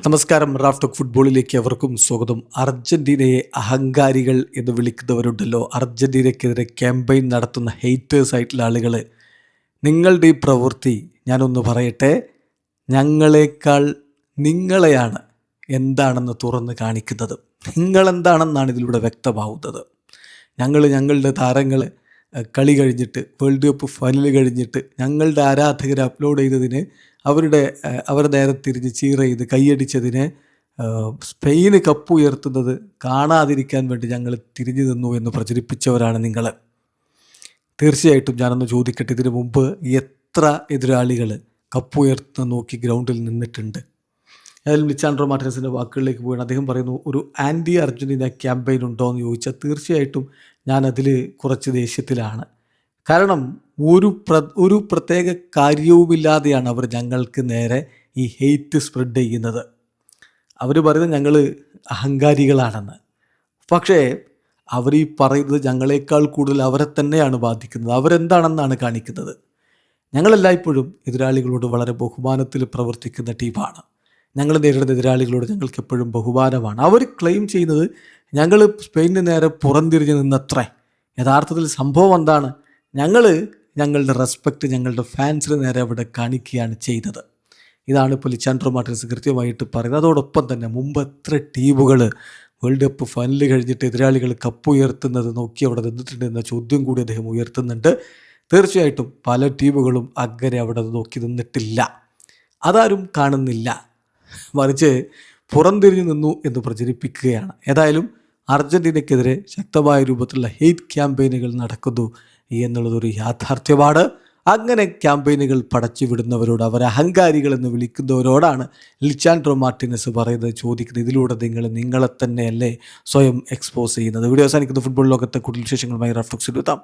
നമസ്കാരം. Raf talk ഫുട്ബോളിലേക്ക് അവർക്കും സ്വാഗതം. അർജന്റീനയെ അഹങ്കാരികൾ എന്ന് വിളിക്കുന്നവരുണ്ടല്ലോ, അർജന്റീനയ്ക്കെതിരെ ക്യാമ്പയിൻ നടത്തുന്ന ഹെയ്റ്റേഴ്സ് ആയിട്ടുള്ള ആളുകൾ, നിങ്ങളുടെ ഈ പ്രവൃത്തി ഞാനൊന്ന് പറയട്ടെ, ഞങ്ങളെക്കാൾ നിങ്ങളെയാണ് എന്താണെന്ന് തുറന്ന് കാണിക്കുന്നത്. നിങ്ങളെന്താണെന്നാണ് ഇതിലൂടെ വ്യക്തമാവുന്നത്. ഞങ്ങളുടെ താരങ്ങൾ കളി കഴിഞ്ഞിട്ട്, വേൾഡ് കപ്പ് ഫൈനൽ കഴിഞ്ഞിട്ട് ഞങ്ങളുടെ ആരാധകർ അപ്ലോഡ് ചെയ്തതിന് അവർ നേരെ തിരിഞ്ഞ് ചീർ ചെയ്ത് കൈയടിച്ചതിന്, സ്പെയിന് കപ്പ് ഉയർത്തുന്നത് കാണാതിരിക്കാൻ വേണ്ടി ഞങ്ങൾ തിരിഞ്ഞു നിന്നു എന്ന് പ്രചരിപ്പിച്ചവരാണ് നിങ്ങൾ. തീർച്ചയായിട്ടും ഞാനൊന്ന് ചോദിക്കട്ടെ, ഇതിനു മുമ്പ് എത്ര എതിരാളികൾ കപ്പ് ഉയർത്തുന്ന നോക്കി ഗ്രൗണ്ടിൽ നിന്നിട്ടുണ്ട്? ഏതായാലും ലിസാൻഡ്രോ മാർട്ടിനസിൻ്റെ വാക്കുകളിലേക്ക് പോവുകയാണ്. അദ്ദേഹം പറയുന്നു, ഒരു ആൻറ്റി അർജന്റീന ക്യാമ്പയിൻ ഉണ്ടോ എന്ന് ചോദിച്ചാൽ തീർച്ചയായിട്ടും ഞാനതിൽ കുറച്ച് ദേഷ്യത്തിലാണ്. കാരണം ഒരു പ്രത്യേക കാര്യവുമില്ലാതെയാണ് അവർ ഞങ്ങൾക്ക് നേരെ ഈ ഹെയ്റ്റ് സ്പ്രെഡ് ചെയ്യുന്നത്. അവർ പറയുന്നത് ഞങ്ങൾ അഹങ്കാരികളാണെന്ന്. പക്ഷേ അവർ ഈ പറയുന്നത് ഞങ്ങളെക്കാൾ കൂടുതൽ അവരെ തന്നെയാണ് ബാധിക്കുന്നത്. അവരെന്താണെന്നാണ് കാണിക്കുന്നത്. ഞങ്ങളെല്ലായ്പ്പോഴും എതിരാളികളോട് വളരെ ബഹുമാനത്തിൽ പ്രവർത്തിക്കുന്ന ടീമാണ്. ഞങ്ങൾ നേരിടുന്ന എതിരാളികളോട് ഞങ്ങൾക്ക് എപ്പോഴും ബഹുമാനമാണ്. അവർ ക്ലെയിം ചെയ്യുന്നത് ഞങ്ങൾ സ്പെയിനിന് നേരെ പുറംതിരിഞ്ഞ് നിന്നത്രേ. യഥാർത്ഥത്തിൽ സംഭവം എന്താണ്? ഞങ്ങളുടെ റെസ്പെക്റ്റ് ഞങ്ങളുടെ ഫാൻസിന് നേരെ അവിടെ കാണിക്കുകയാണ് ചെയ്തത്. ഇതാണ് ഇപ്പോൾ ലിസാൻഡ്രോ മാർട്ടിനസ് കൃത്യമായിട്ട് പറയുന്നത്. അതോടൊപ്പം തന്നെ മുമ്പ് എത്ര ടീമുകൾ വേൾഡ് കപ്പ് ഫൈനൽ കഴിഞ്ഞിട്ട് എതിരാളികൾ കപ്പ് ഉയർത്തുന്നത് നോക്കി അവിടെ നിന്നിട്ടുണ്ട് എന്ന ചോദ്യം കൂടി അദ്ദേഹം ഉയർത്തുന്നുണ്ട്. തീർച്ചയായിട്ടും പല ടീമുകളും അങ്ങനെ അവിടെ നോക്കി നിന്നിട്ടില്ല, അതാരും കാണുന്നില്ല, മറിച്ച് പുറംതിരിഞ്ഞു നിന്നു എന്ന് പ്രചരിപ്പിക്കുകയാണ്. ഏതായാലും അർജന്റീനയ്ക്കെതിരെ ശക്തമായ രൂപത്തിലുള്ള ഹെയ്റ്റ് ക്യാമ്പയിനുകൾ നടക്കുന്നു എന്നുള്ളതൊരു യാഥാർത്ഥ്യമാണ്. അങ്ങനെ ക്യാമ്പയിനുകൾ പടച്ചുവിടുന്നവരോട്, അവർ അഹങ്കാരികൾ എന്ന് വിളിക്കുന്നവരോടാണ് ലിസാൻഡ്രോ മാർട്ടിനസ് പറയുന്നത്, ചോദിക്കുന്നത്, ഇതിലൂടെ നിങ്ങളെ തന്നെയല്ലേ സ്വയം എക്സ്പോസ് ചെയ്യുന്നത്? വീഡിയോ അവസാനിക്കുന്ന ഫുട്ബോൾ ലോകത്തെ കൂടുതൽ വിശേഷങ്ങളുമായി റാഫ് ടോക്സിൽ എത്താം.